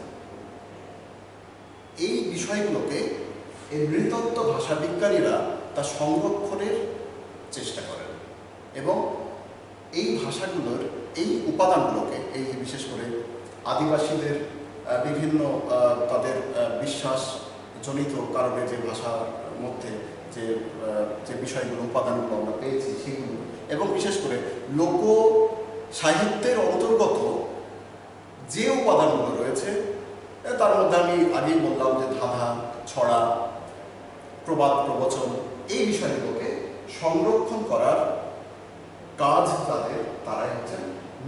এই বিষয়গুলোকে এই নৃতত্ত্ব ভাষাবিজ্ঞানীরা তা সংরক্ষণের চেষ্টা করেন এবং এই ভাষাগুলোর এই উপাদানগুলোকে, এই বিশেষ করে আদিবাসীদের বিভিন্ন তাদের বিশ্বাসজনিত কারণে যে ভাষার মধ্যে যে বিষয়গুলো, উপাদানগুলো আমরা পেয়েছি সেগুলো, এবং বিশেষ করে লোক সাহিত্যের অন্তর্গত যে উপাদানগুলো রয়েছে, তার মধ্যে আমি আগেই বললাম যে ধাঁধা, ছড়া, প্রবাদ, প্রবচন, এই বিষয়গুলোকে সংরক্ষণ করার কাজ তারাই হচ্ছেন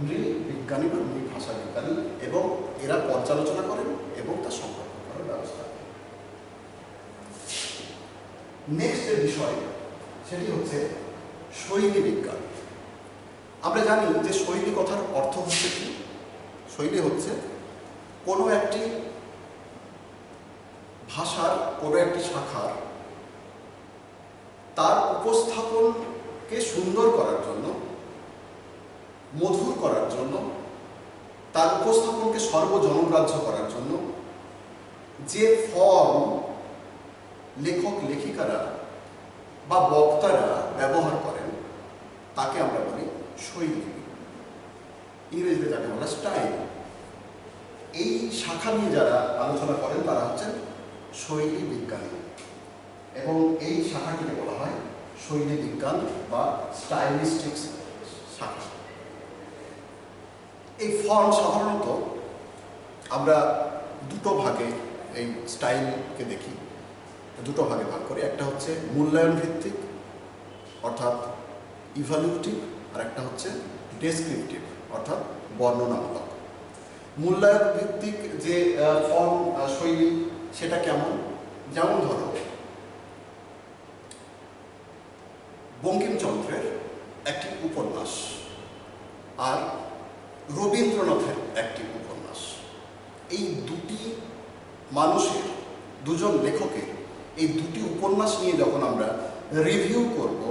নৃবিজ্ঞানী বা নৃভাষা বিজ্ঞানী, এবং এরা পর্যালোচনা করেন এবং তা সংরক্ষণ করার ব্যবস্থা করেন। নেক্সট যে বিষয়, সেটি হচ্ছে শৈলী বিজ্ঞান। আমরা জানি যে শৈলী কথার অর্থ হচ্ছে কি? শৈলী হচ্ছে কোনো একটি ভাষার কোনো একটি শাখার তার উপস্থাপনকে সুন্দর করার জন্য, মধুর করার জন্য, তার উপস্থাপনকে সর্বজনগ্রাহ্য করার জন্য যে ফর্ম লেখক লেখিকারা বা বক্তারা ব্যবহার করেন তাকে আমরা বলি শৈলী। ইংরেজিতে যাকে বলা স্টাইল। এই শাখা নিয়ে যারা আলোচনা করেন তারা হচ্ছেন শৈলী বিজ্ঞানী, এবং এই শাখাটিকে বলা হয় শৈলী বিজ্ঞান বা স্টাইলিস্টিক্স শাখা। এই ফর্ম সাধারণত আমরা দুটো ভাগে এই স্টাইলকে দেখি, দুটো ভাগে ভাগ করি। একটা হচ্ছে মূল্যায়ন ভিত্তিক অর্থাৎ ইভালুয়েটিভ, আর একটা হচ্ছে ডেসক্রিপটিভ অর্থাৎ বর্ণনামূলক। মূল্যায়ন ভিত্তিক যে ফর্ম শৈলী সেটা কেমন? যেমন ধরো বঙ্কিমচন্দ্রের একটি উপন্যাস আর রবীন্দ্রনাথের একটি উপন্যাস, এই দুটি মানুষের, দুজন লেখকের এই দুটি উপন্যাস নিয়ে যখন আমরা রিভিউ করব,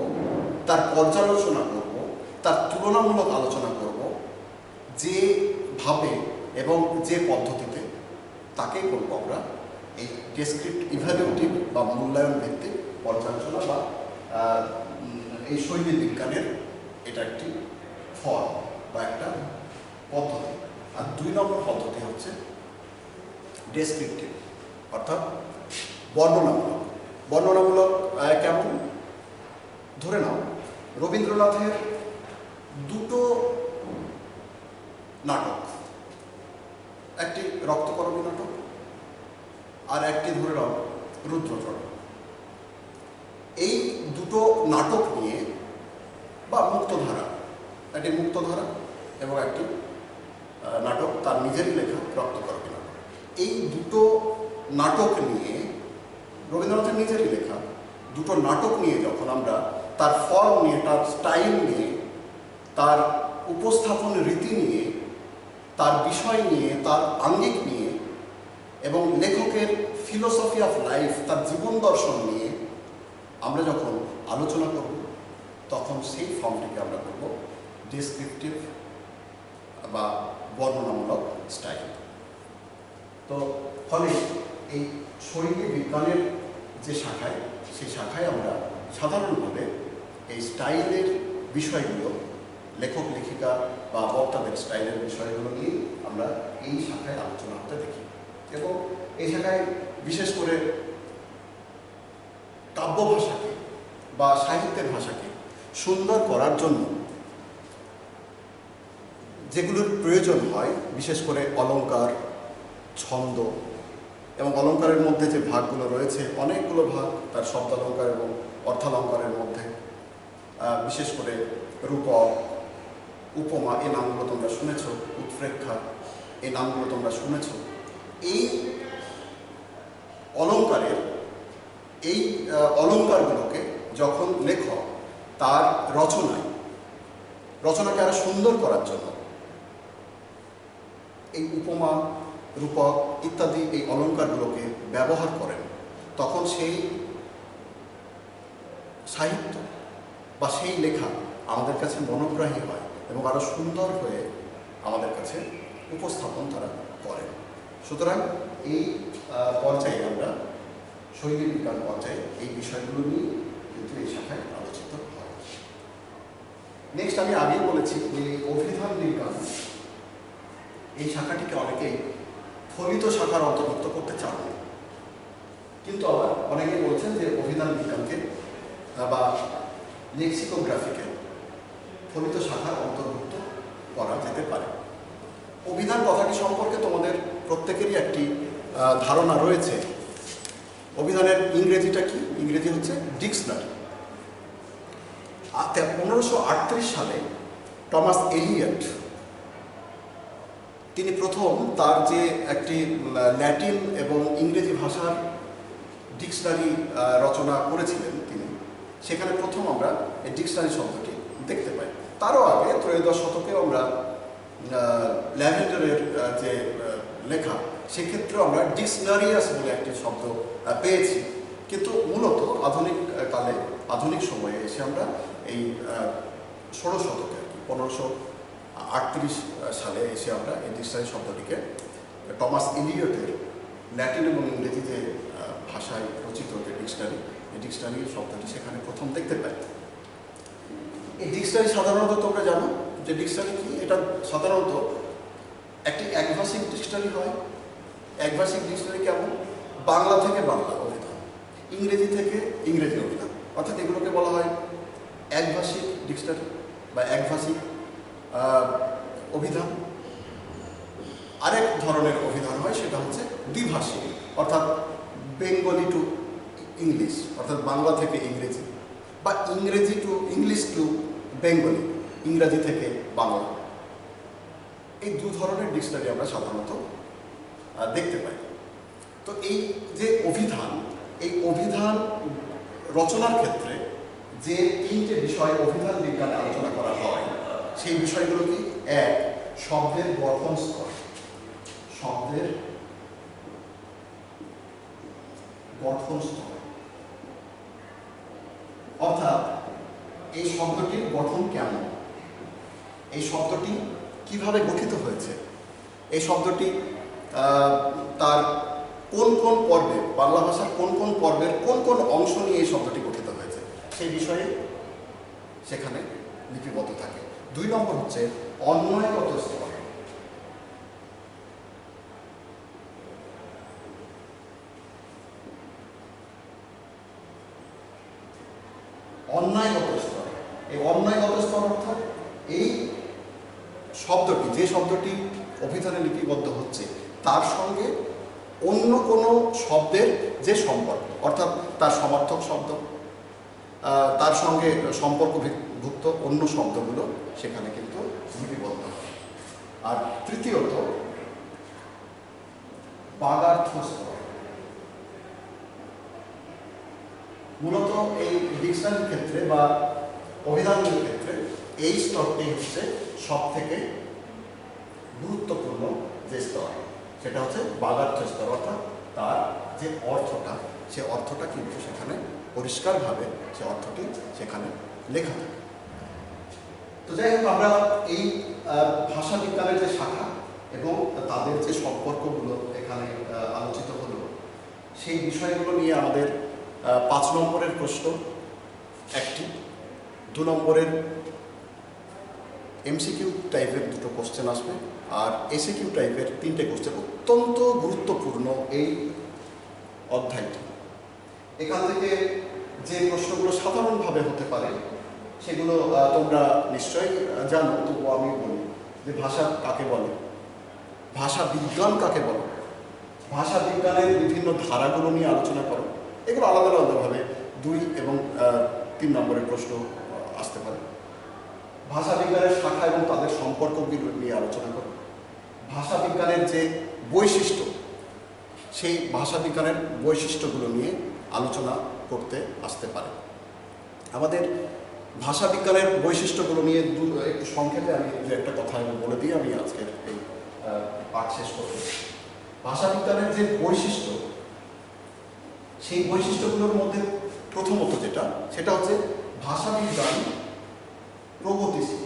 তার পর্যালোচনা করব, তার তুলনামূলক আলোচনা করব, যে ভাবে এবং যে পদ্ধতিতে, তাকেই বলবো আমরা এই ডেসক্রিপ্ট ইভ্যালুয়েটিভ বা মূল্যায়ন ভিত্তিক পর্যালোচনা বা এই শৈলী বিজ্ঞানের এটা একটি ফর্ম বা একটা পদ্ধতি। আর 2 নম্বর পদ্ধতি হচ্ছে ডেসক্রিপটিভ অর্থাৎ বর্ণনামূলক। বর্ণনামূলক কেমন? ধরে নাও রবীন্দ্রনাথের দুটো নাটক, একটি রক্তকরবী নাটক আর একটি ধরে নাও রুদ্রচরণ। এই দুটো নাটক নিয়ে, বা মুক্তধারা, একটি মুক্তধারা এবং একটি নাটক তার নিজেরই লেখা রক্তকরবী নাটক, এই দুটো নাটক নিয়ে, রবীন্দ্রনাথের নিজেরই লেখা দুটো নাটক নিয়ে যখন আমরা তার ফর্ম নিয়ে, তার স্টাইল নিয়ে, তার উপস্থাপন রীতি নিয়ে, তার বিষয় নিয়ে, তার আঙ্গিক নিয়ে এবং লেখকের ফিলোসফি অফ লাইফ, তার জীবন দর্শন নিয়ে আমরা যখন আলোচনা করব, তখন সেই ফর্মটিকে আমরা করব ডেসক্রিপটিভ বা বর্ণনামূলক স্টাইল। তো ফলে এই শৈলী বিজ্ঞানের যে শাখায়, সেই শাখায় আমরা সাধারণভাবে এই স্টাইলের বিষয়গুলো, লেখক লেখিকা বা বক্তাদের স্টাইলের বিষয়গুলো নিয়ে আমরা এই শাখায় আলোচনা হতে দেখি। এবং এই শাখায় বিশেষ করে কাব্য ভাষাকে বা সাহিত্যের ভাষাকে সুন্দর করার জন্য যেগুলোর প্রয়োজন হয়, বিশেষ করে অলঙ্কার, ছন্দ, এবং অলঙ্কারের মধ্যে যে ভাগগুলো রয়েছে, অনেকগুলো ভাগ, তার শব্দালঙ্কার এবং অর্থালঙ্কারের মধ্যে বিশেষ করে রূপক, উপমা, এই নামগুলো তোমরা শুনেছ, উৎপ্রেক্ষা, এই নামগুলো তোমরা শুনেছ। এই অলঙ্কারগুলোকে যখন লেখক তার রচনাকে আরো সুন্দর করার জন্য এই উপমা, রূপক ইত্যাদি এই অলঙ্কারগুলোকে ব্যবহার করেন, তখন সেই সাহিত্য বা সেই লেখা আমাদের কাছে মনোগ্রাহী হয় এবং আরো সুন্দর হয়ে আমাদের কাছে উপস্থাপন তারা করেন। সুতরাং এই পর্যায়ে আমরা শৈলী বিজ্ঞান পর্যায়ে এই বিষয়গুলো নিয়ে কিন্তু এই শাখায় আলোচিত হয়। নেক্সট, আমি আগেই বলেছি যে অভিধান বিজ্ঞান এই শাখাটিকে অনেকেই ফলিত শাখার অন্তর্ভুক্ত করতে চান, কিন্তু আবার অনেকেই বলছেন যে অভিধান বিজ্ঞানকে বা লেক্সিকোগ্রাফিকে ফলিত শাখার অন্তর্ভুক্ত করা যেতে পারে। অভিধান কথাটি সম্পর্কে তোমাদের প্রত্যেকেরই একটি ধারণা রয়েছে। অভিধানের ইংরেজিটা কি? ইংরেজি হচ্ছে ডিকশনারি। 1538 সালে টমাস এলিয়ট তিনি প্রথম তার যে একটি ল্যাটিন এবং ইংরেজি ভাষার ডিকশনারি রচনা করেছিলেন তিনি, সেখানে প্রথম আমরা এই ডিকশনারি শব্দটি দেখতে পাই। তারও আগে ত্রয়োদশ শতকে আমরা ল্যাভেন্ডারের যে লেখা, সেক্ষেত্রেও আমরা ডিকশনারিয়াস বলে একটি শব্দ পেয়েছি। কিন্তু মূলত আধুনিক কালে, আধুনিক সময়ে এসে আমরা এই 16 শতকে, 1538 সালে এসে আমরা এই ডিকশনারি শব্দটিকে টমাস ইলিয়টের ল্যাটিন এবং ইংরেজি যে ভাষায় রচিত যে ডিকশনারি, এই ডিকশনারি শব্দটি সেখানে প্রথম দেখতে পাই। এই ডিকশনারি সাধারণত তোমরা জানো যে ডিকশনারি কি? এটা সাধারণত একটি একভাষিক ডিকশনারি হয়। একভাষিক ডিকশনারি কেমন? বাংলা থেকে বাংলা অভিধান, ইংরেজি থেকে ইংরেজি অভিধান, অর্থাৎ এগুলোকে বলা হয় একভাষিক ডিকশনারি বা একভাষিক অভিধান। আরেক ধরনের অভিধান হয়, সেটা হচ্ছে দ্বিভাষিক, অর্থাৎ বেঙ্গলি টু ইংলিশ, অর্থাৎ বাংলা থেকে ইংরেজি, বা ইংরেজি টু ইংলিশ টু বেঙ্গলি, ইংরাজি থেকে বাংলা। এই দু ধরনের ডিকশনারি আমরা সাধারণত দেখতে পাই। তো এই যে অভিধান, এই অভিধান রচনার ক্ষেত্রে যে 3টে বিষয় অভিধান বিজ্ঞানে আলোচনা করা হয়, সেই বিষয়গুলো কি? এক, শব্দের গঠন স্তর, শব্দের গঠন স্তর, অর্থাৎ এই শব্দটির গঠন কেমন, এই শব্দটি কিভাবে গঠিত হয়েছে, এই শব্দটি তার কোন কোন পর্বে, বাংলা ভাষার কোন কোন পর্বের কোন কোন অংশ নিয়ে এই শব্দটি গঠিত হয়েছে, সেই বিষয়ে সেখানে লিপিবদ্ধ থাকে। 2 নম্বর হচ্ছে অন্বয়গত স্তর। অন্বয়গত স্তর, এই অন্বয়গত স্তর অর্থাৎ এই শব্দটি, যে শব্দটি অভিধানে লিপিবদ্ধ হচ্ছে, তার সঙ্গে অন্য কোনো শব্দের যে সম্পর্ক, অর্থাৎ তার সমার্থক শব্দ, তার সঙ্গে সম্পর্কভুক্ত অন্য শব্দগুলো সেখানে কিন্তু লিপিবদ্ধ হয়। আর তৃতীয়ত বাগার্থ স্তর। মূলত এই ডিকশনারির ক্ষেত্রে বা অভিধানের ক্ষেত্রে এই স্তরটি হচ্ছে সব থেকে গুরুত্বপূর্ণ যে স্তর, সেটা হচ্ছে বাগার্থ স্তর, অর্থাৎ তার যে অর্থটা, সে অর্থটা কিন্তু সেখানে পরিষ্কারভাবে সে অর্থটি সেখানে লেখা থাকে। তো যাই হোক, আমরা এই ভাষা বিজ্ঞানের যে শাখা এবং তাদের যে সম্পর্কগুলো এখানে আলোচিত হলো, সেই বিষয়গুলো নিয়ে আমাদের 5 নম্বরের প্রশ্ন একটি, 2 নম্বরের এমসিকিউ টাইপের 2টো কোশ্চেন আসবে, আর এসিকিউ টাইপের 3টে কোশ্চেন। অত্যন্ত গুরুত্বপূর্ণ এই অধ্যায়টি। এখান থেকে যে প্রশ্নগুলো সাধারণভাবে হতে পারে সেগুলো তোমরা নিশ্চয়ই জানো, তবুও আমি বলি যে ভাষা কাকে বলে, ভাষা বিজ্ঞান কাকে বলে, ভাষা বিজ্ঞানের বিভিন্ন ধারাগুলো নিয়ে আলোচনা করো। এগুলো আলাদা আলাদাভাবে 2 এবং 3 নম্বরের প্রশ্ন আসতে পারে। ভাষা বিজ্ঞানের শাখা এবং তাদের সম্পর্কগুলো নিয়ে আলোচনা করো। ভাষা বিজ্ঞানের যে বৈশিষ্ট্য, সেই ভাষা বিজ্ঞানের বৈশিষ্ট্যগুলো নিয়ে আলোচনা করতে আসতে পারে। আমাদের ভাষা বিজ্ঞানের বৈশিষ্ট্যগুলো নিয়ে একটু সংক্ষেপে আমি একটা কথা বলে দিয়ে আমি আজকের এই পাঠ শেষ করব। ভাষা বিজ্ঞানের যে বৈশিষ্ট্য, সেই বৈশিষ্ট্যগুলোর মধ্যে প্রথমত যেটা, সেটা হচ্ছে ভাষা বিজ্ঞান প্রগতিশীল।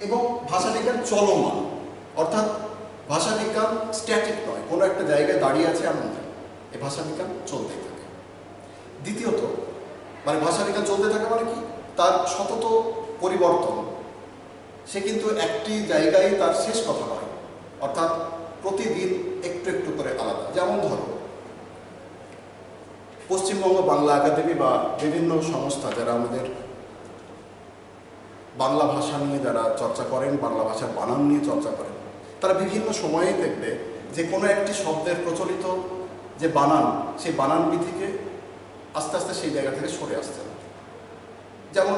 এবং ভাষা বিজ্ঞান চলমান, অর্থাৎ ভাষা বিজ্ঞান স্ট্যাটিক নয়, কোনো একটা জায়গায় দাঁড়িয়ে আছে এমন নয়, এই ভাষা বিজ্ঞান চলতেই থাকে। দ্বিতীয়ত, মানে ভাষা বিজ্ঞান চলতে থাকে মানে কি, তার সতত পরিবর্তন, সে কিন্তু একটি জায়গায় তার শেষ কথা নয়, অর্থাৎ প্রতিদিন একটু একটু করে আলাদা। যেমন ধরো পশ্চিমবঙ্গ বাংলা একাডেমি বা বিভিন্ন সংস্থা যারা আমাদের বাংলা ভাষা নিয়ে যারা চর্চা করেন, বাংলা ভাষার বানান নিয়ে চর্চা করেন, তারা বিভিন্ন সময়েই দেখবে যে কোনো একটি শব্দের প্রচলিত যে বানান, সেই বানান বিধিকে আস্তে আস্তে সেই জায়গা থেকে সরে আসছে না। যেমন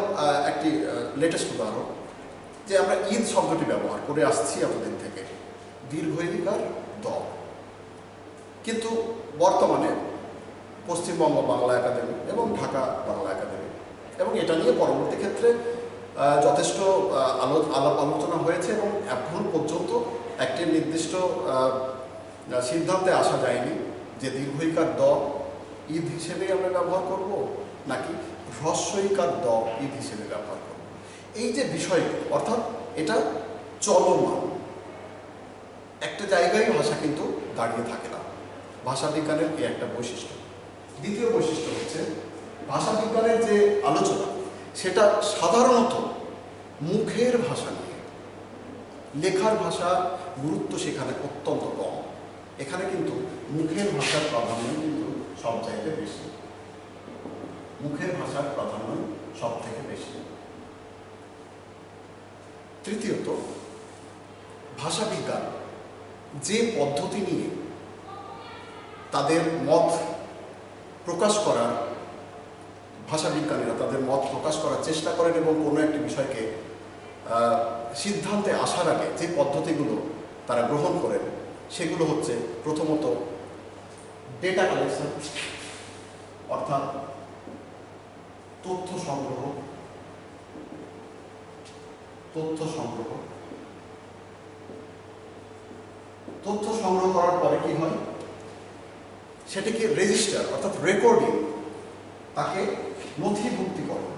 একটি লেটেস্ট উদাহরণ, যে আমরা ঈদ শব্দটি ব্যবহার করে আসছি এতদিন থেকে, দীর্ঘইকার দ, কিন্তু বর্তমানে পশ্চিমবঙ্গ বাংলা একাডেমি এবং ঢাকা বাংলা একাডেমি এবং এটা নিয়ে পরবর্তী ক্ষেত্রে যথেষ্ট আলাপ আলোচনা হয়েছে এবং এখন পর্যন্ত একটি নির্দিষ্ট সিদ্ধান্তে আসা যায়নি যে দীর্ঘইকার দ ঈদ হিসেবে আমরা ব্যবহার করব নাকি হ্রস্বইকার দ ঈদ হিসেবে ব্যবহার করব। এই যে বিষয়গুলো, অর্থাৎ এটা চলমান, একটা জায়গায় ভাষা কিন্তু দাঁড়িয়ে থাকে না। ভাষা বিজ্ঞানের এই একটা বৈশিষ্ট্য। দ্বিতীয় বৈশিষ্ট্য হচ্ছে ভাষা বিজ্ঞানের যে আলোচনা সেটা সাধারণত মুখের ভাষা নিয়ে। লেখার ভাষার গুরুত্ব সেখানে অত্যন্ত কম। এখানে কিন্তু মুখের ভাষার প্রাধান্য কিন্তু সবচাইতে বেশি। মুখের ভাষার প্রাধান্য সব থেকে বেশি। তৃতীয়ত, ভাষা বিজ্ঞান যে পদ্ধতি নিয়ে তাদের মত প্রকাশ করার, ভাষা বিজ্ঞানীরা তাদের মত প্রকাশ করার চেষ্টা করেন এবং কোনো একটি বিষয়কে সিদ্ধান্তে আসার আগে যে পদ্ধতিগুলো তারা গ্রহণ করেন সেগুলো হচ্ছে প্রথমত ডেটা কালেকশন, অর্থাৎ তথ্য সংগ্রহ। তথ্য সংগ্রহ করার পরে কি হয়, সেটিকে রেজিস্টার অর্থাৎ রেকর্ডিং, তাকে নথিভুক্তিকরণ।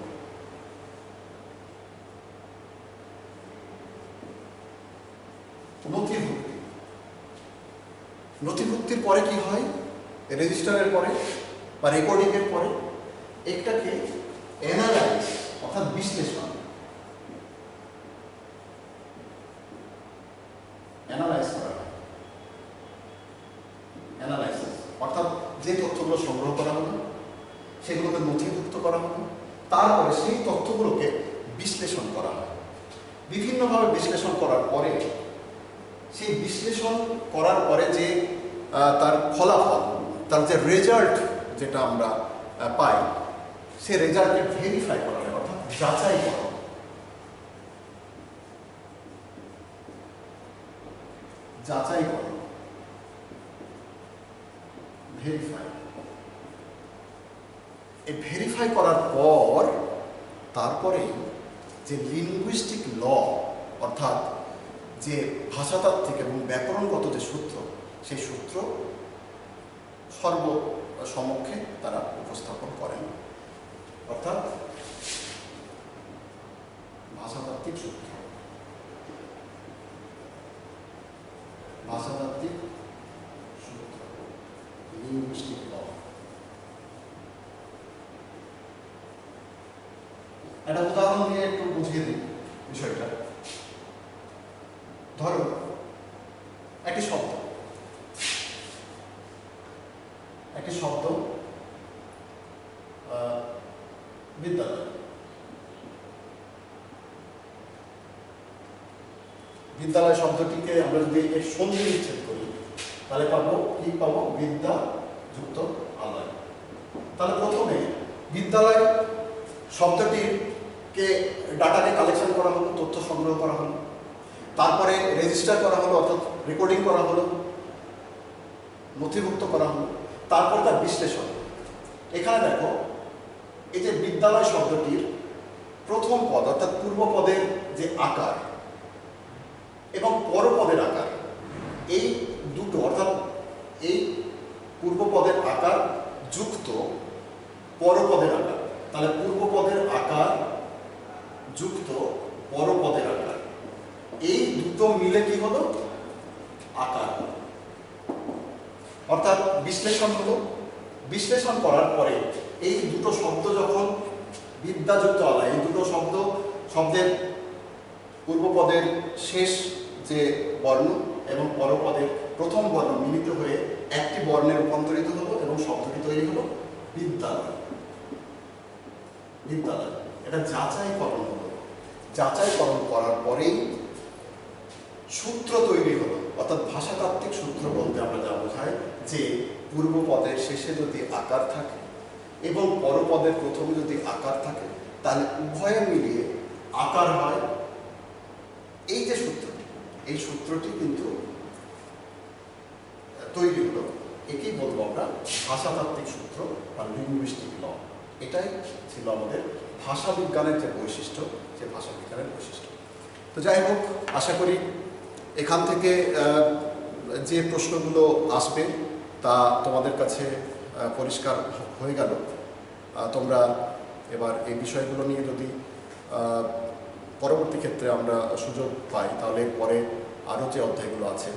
নথিভুক্তির পরে কি হয়, রেজিস্টারের পরে বা রেকর্ডিং এর পরে একটাকে অ্যানালাইজ অর্থাৎ বিশ্লেষণ, অ্যানালাইজ করা হয়। অ্যানালাইসিস অর্থাৎ যে তথ্যগুলো সংগ্রহ করা হলো সেগুলোকে নথিভুক্ত করা হলো, তারপরে সেই তথ্যগুলোকে বিশ্লেষণ করা হয়। বিভিন্নভাবে বিশ্লেষণ করার পরে, সেই বিশ্লেষণ করার পরে যে তার ফলাফল, তার যে রেজাল্ট যেটা আমরা পাই, সে রেজাল্টকে ভেরিফাই করা হয়, অর্থাৎ যাচাই করা। ভেরিফাই করার পর তারপরে যে লিঙ্গুইস্টিক ল, অর্থাৎ যে ভাষাতাত্ত্বিক এবং ব্যাকরণগত যে সূত্র, সেই সূত্র সর্বসমক্ষে তারা উপস্থাপন করেন। অর্থাৎ ভাষাতাত্ত্বিক সূত্র, লিঙ্গুইস্টিক ল। একটা উদাহরণ দিয়ে একটু বুঝিয়ে দিই বিষয়টা। ধরো একটি শব্দ বিদ্যালয়। বিদ্যালয় শব্দটিকে আমরা যদি সন্ধি বিচ্ছেদ করি তাহলে পাবো কি পাবো, বিদ্যা যুক্ত আলয়। তাহলে প্রথমে বিদ্যালয় শব্দটিকে ডাটাকে কালেকশন করা হলো, তথ্য সংগ্রহ করা হলো, তারপরে রেজিস্টার করা হলো অর্থাৎ রেকর্ডিং করা হলো, নথিভুক্ত করা হলো, তারপর তার বিশ্লেষণ। এখানে দেখো, এই যে বিদ্যালয় শব্দটির প্রথম পদ অর্থাৎ পূর্বপদের যে আকার এবং পরপদের আকার, এই দুটো অর্থাৎ এই পূর্বপদের আকার যুক্ত পরপদের আকার, তাহলে পূর্বপদের আকার যুক্ত পরপদের আকার, এই দুটো মিলে কি হলো, আকার। অর্থাৎ বিশ্লেষণ হলো। বিশ্লেষণ করার পরে এই দুটো শব্দ যখন বিদ্যাযুক্ত আলয়, এই দুটো শব্দের পূর্বপদের শেষ যে বর্ণ এবং পরপদের প্রথম বর্ণ মিলিত হয়ে একটি বর্ণে রূপান্তরিত হলো এবং শব্দটি তৈরি হলো বিদ্যালয়। এটা যাচাইকরণ হলো। যাচাইকরণ করার পরেই সূত্র তৈরি হলো, অর্থাৎ ভাষাতাত্ত্বিক সূত্র বলতে আমরা যা বোঝাই যে পূর্বপদের শেষে যদি আকার থাকে এবং পরপদের প্রথমে যদি আকার থাকে তাহলে উভয়ে মিলিয়ে আকার হয়। এই যে সূত্রটি, এই সূত্রটি কিন্তু তৈরি হলো, একেই বলবো আমরা ভাষাতাত্ত্বিক সূত্র বা লিঙ্গুইস্টিক ল। এটাই ছিল আমাদের ভাষা বিজ্ঞানের যে বৈশিষ্ট্য, সে ভাষা বিজ্ঞানের বৈশিষ্ট্য। তো যাই হোক, আশা করি এখান থেকে যে প্রশ্নগুলো আসবে তা তোমাদের কাছে পরিষ্কার হয়ে গেল। তোমরা এবার এই বিষয়গুলো নিয়ে যদি পরবর্তী ক্ষেত্রে আমরা সুযোগ পাই, তাহলে পরে আরও যে অধ্যায়গুলো আছে,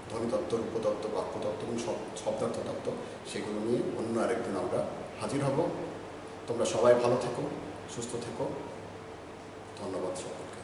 ধ্বনিতত্ত্ব, রূপতত্ত্ব, বাক্যতত্ত্ব এবং শব্দার্থ তত্ত্ব, সেগুলো নিয়ে অন্য আরেকদিন আমরা হাজির হব। তোমরা সবাই ভালো থেকো, সুস্থ থেকো। ধন্যবাদ সকলকে।